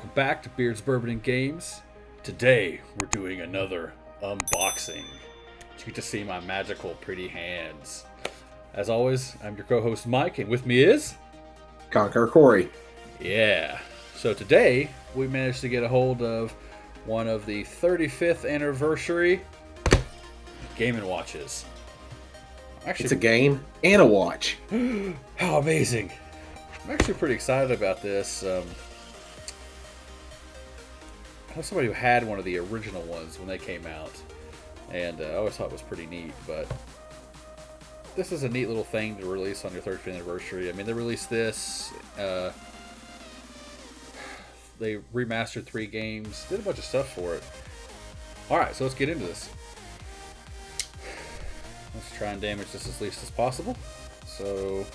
welcome back to Beards, Bourbon, and Games. Today, we're doing another unboxing. You get to see my magical, pretty hands. As always, I'm your co-host Mike, and with me is... Conquer Corey. Yeah. So today, we managed to get a hold of one of the 35th Anniversary Game and Watches. Actually, it's a game and a watch. How amazing. I'm actually pretty excited about this. I know somebody who had one of the original ones when they came out, and I always thought it was pretty neat, but this is a neat little thing to release on your 35th anniversary. I mean, they released this, they remastered 3 games, did a bunch of stuff for it. Alright, so let's get into this. Let's try and damage this as least as possible. So,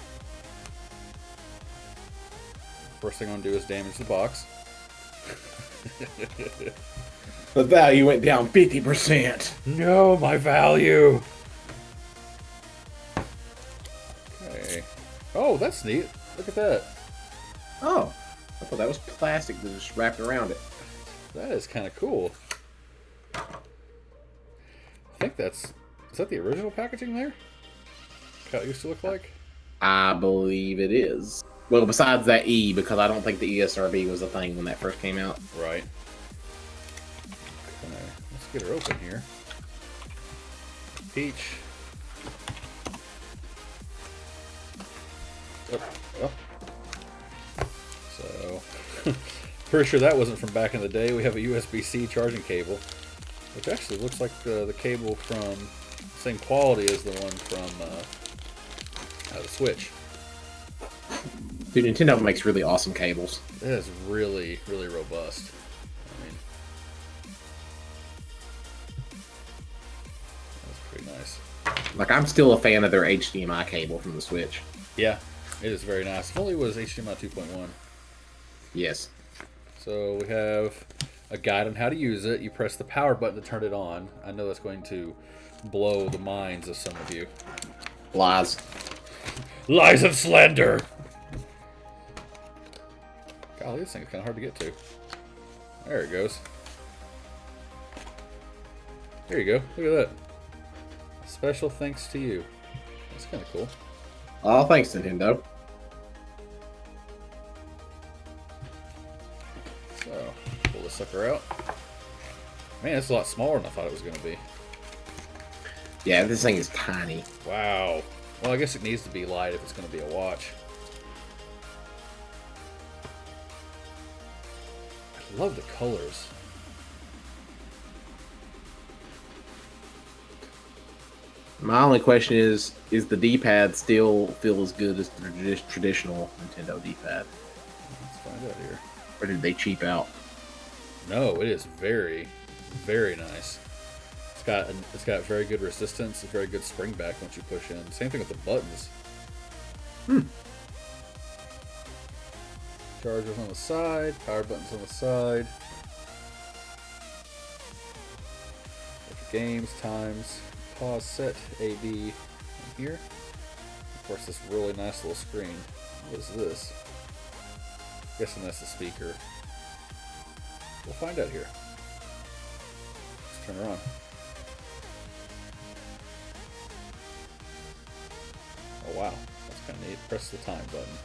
first thing I'm going to do is damage the box. The value went down 50%. No, my value! Okay. Oh, that's neat. Look at that. Oh, I thought that was plastic that just wrapped around it. That is kind of cool. I think that's... Is that the original packaging there? How it used to look like? I believe it is. Well, besides that E, because I don't think the ESRB was a thing when that first came out. Right. Okay, let's get her open here. Peach. Oh. So, pretty sure that wasn't from back in the day. We have a USB-C charging cable, which actually looks like the cable from same quality as the one from the Switch. Dude, Nintendo makes really awesome cables. It is really, really robust. I mean, that's pretty nice. Like, I'm still a fan of their HDMI cable from the Switch. Yeah, it is very nice. If only it was HDMI 2.1. Yes. So we have a guide on how to use it. You press the power button to turn it on. I know that's going to blow the minds of some of you. Lies. Lies of slander! Golly, this thing's kind of hard to get to. There it goes. There you go. Look at that. Special thanks to you. That's kind of cool. Oh, thanks, Nintendo. So, pull this sucker out. Man, it's a lot smaller than I thought it was going to be. Yeah, this thing is tiny. Wow. Well, I guess it needs to be light if it's going to be a watch. I love the colors. My only question is the D-pad still feel as good as the traditional Nintendo D-pad? Let's find out here. Or did they cheap out? No, it is very, very nice. It's got very good resistance, a very good spring back once you push in. Same thing with the buttons. Chargers on the side, power buttons on the side. Games, times, pause, set, AD here. Of course, this really nice little screen. What is this? Guessing that's the speaker. We'll find out here. Let's turn her on. Oh wow, that's kind of neat. Press the time button.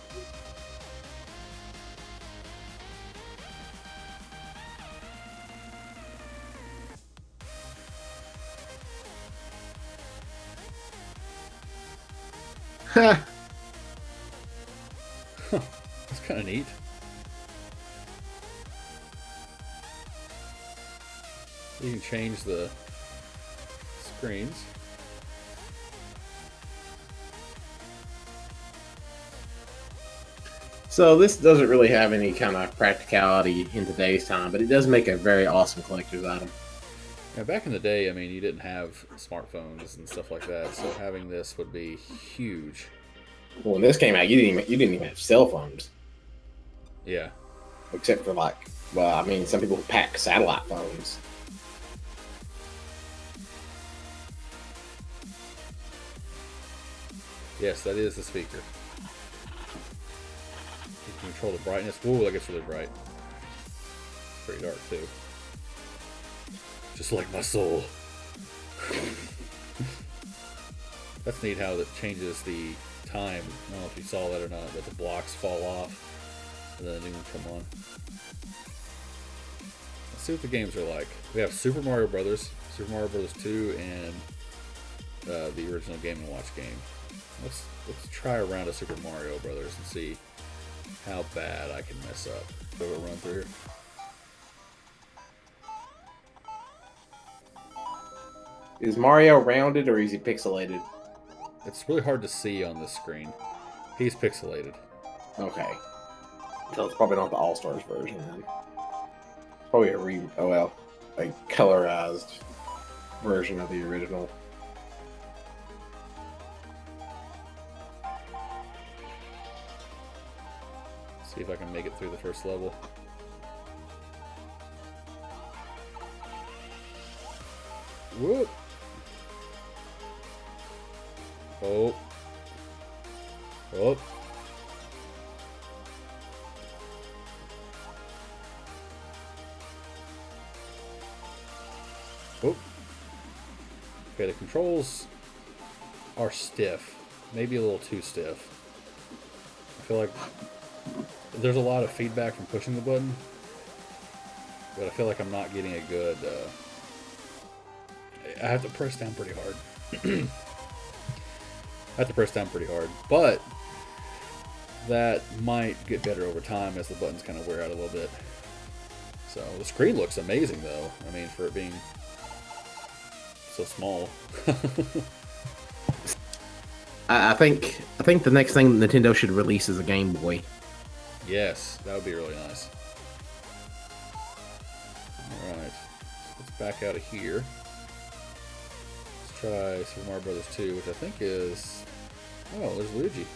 Huh, that's kind of neat. You can change the screens. So this doesn't really have any kind of practicality in today's time, but it does make a very awesome collector's item. Now, back in the day, I mean, you didn't have smartphones and stuff like that, so having this would be huge. Well, when this came out, you didn't even have cell phones. Yeah. Except for well, I mean, some people pack satellite phones. Yes, that is the speaker. You can control the brightness. Ooh, that gets really bright. pretty dark too. Just like my soul. That's neat how that changes the time. I don't know if you saw that or not, but the blocks fall off and then a new one come on. Let's see what the games are like. We have Super Mario Brothers, Super Mario Brothers 2, and the original Game and Watch game. Let's try a round of Super Mario Brothers and see how bad I can mess up. So we'll run through here. Is Mario rounded or is he pixelated? It's really hard to see on this screen. He's pixelated. Okay. So it's probably not the All-Stars version then. Probably a colorized version of the original. See if I can make it through the first level. Whoop! Oh. Oh. Oh. Okay, the controls are stiff. Maybe a little too stiff. I feel like there's a lot of feedback from pushing the button, but I feel like I'm not getting a good... I have to press down pretty hard. But that might get better over time as the buttons kind of wear out a little bit. So the screen looks amazing, though. I mean, for it being so small. I think the next thing Nintendo should release is a Game Boy. Yes, that would be really nice. Alright, let's back out of here. Let's try Super Mario Brothers 2, which I think is... Oh, there's Luigi.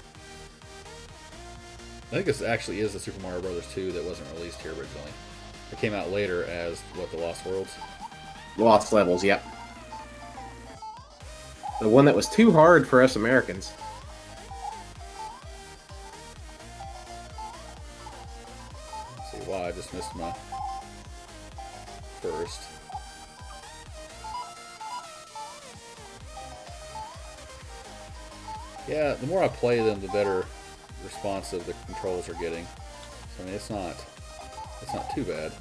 I think this actually is the Super Mario Brothers 2 that wasn't released here originally. It came out later as, what, the Lost Worlds? Lost Levels, yep. The one that was too hard for us Americans. Let's see why I just missed my first. Yeah, the more I play them, the better responsive the controls are getting. So I mean, it's not too bad.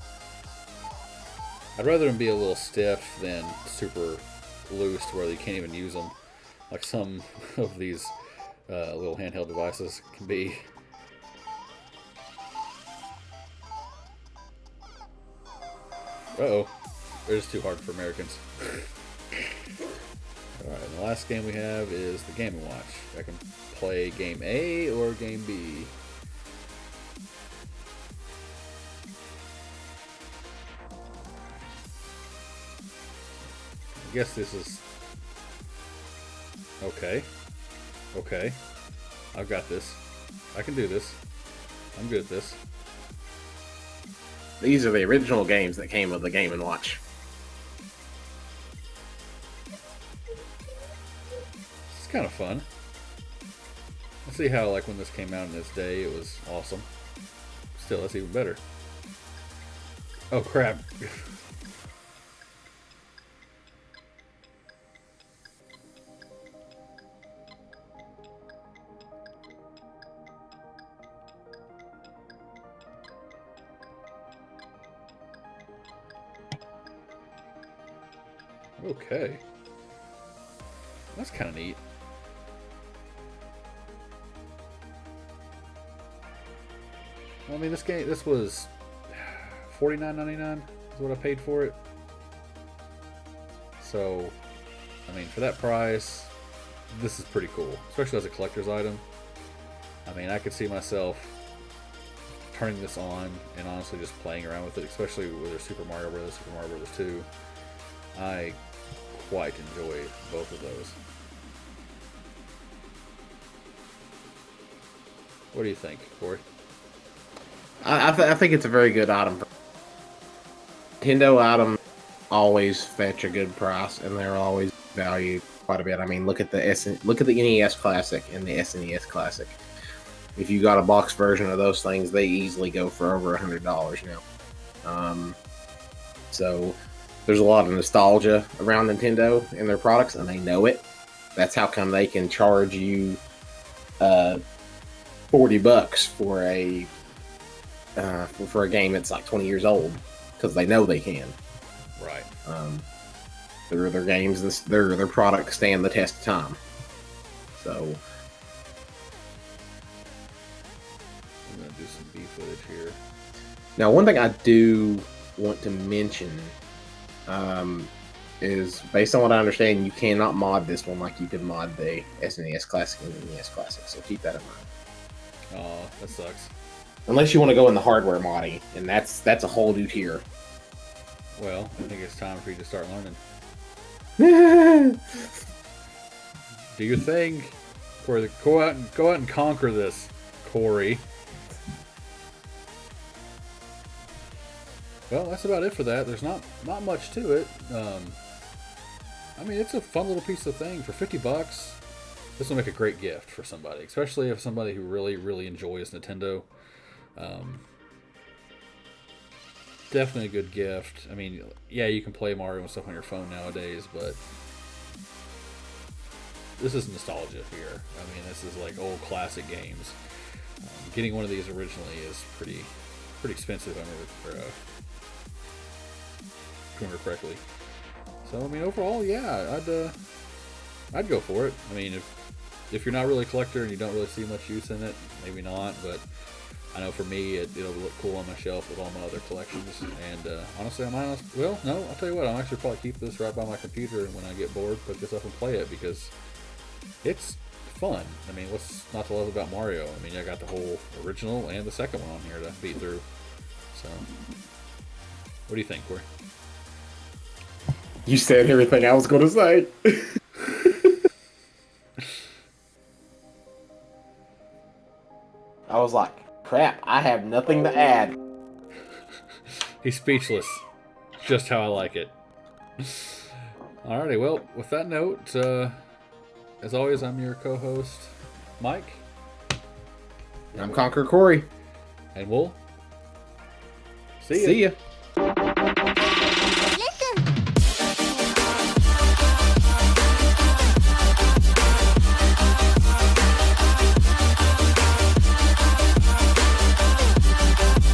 I'd rather them be a little stiff than super loose to where you can't even use them, like some of these little handheld devices can be. Uh-oh, they're just too hard for Americans. Alright, and the last game we have is the Game & Watch. I can play Game A or Game B. I guess this is... Okay. Okay. I've got this. I can do this. I'm good at this. These are the original games that came with the Game & Watch. It's kind of fun. I see how, like, when this came out in its day, it was awesome. Still, that's even better. Oh, crap. Okay. That's kind of neat. I mean, this was $49.99 is what I paid for it. So, I mean, for that price, this is pretty cool, especially as a collector's item. I mean, I could see myself turning this on and honestly just playing around with it, especially with Super Mario Bros., Super Mario Bros. 2. I quite enjoy both of those. What do you think, Corey? I think it's a very good item. Nintendo items always fetch a good price, and they're always valued quite a bit. I mean, look at the NES Classic and the SNES Classic. If you got a box version of those things, they easily go for over $100 now. So there's a lot of nostalgia around Nintendo and their products, and they know it. That's how come they can charge you $40 for a game that's like 20 years old, because they know they can. Right. Their games, their products stand the test of time. So I'm gonna do some B footage here. now, one thing I do want to mention is, based on what I understand, you cannot mod this one like you could mod the SNES Classic and the NES Classic. So keep that in mind. Oh, that sucks. Unless you want to go in the hardware modding, and that's a whole new tier. Well, I think it's time for you to start learning. Do your thing, Corey. Go out and conquer this, Corey. Well, that's about it for that. There's not much to it. I mean, it's a fun little piece of thing for $50. This will make a great gift for somebody, especially if somebody who really enjoys Nintendo. Definitely a good gift. I mean, yeah, you can play Mario and stuff on your phone nowadays, but this is nostalgia here. I mean, this is like old classic games. Getting one of these originally is pretty expensive, if I remember correctly. So, I mean, overall, yeah, I'd go for it. I mean, if you're not really a collector and you don't really see much use in it, maybe not, but I know for me, it'll look cool on my shelf with all my other collections. And honestly, I'll tell you what, I'll actually probably keep this right by my computer, and when I get bored, pick this up and play it, because it's fun. I mean, what's not to love about Mario? I mean, I got the whole original and the second one on here to beat through. So, what do you think, Corey? You said everything I was going to say. I was like, crap, I have nothing to add. He's speechless. Just how I like it. Alrighty, well, with that note, as always, I'm your co-host, Mike. I'm Conqueror Corey. And we'll see ya. See ya.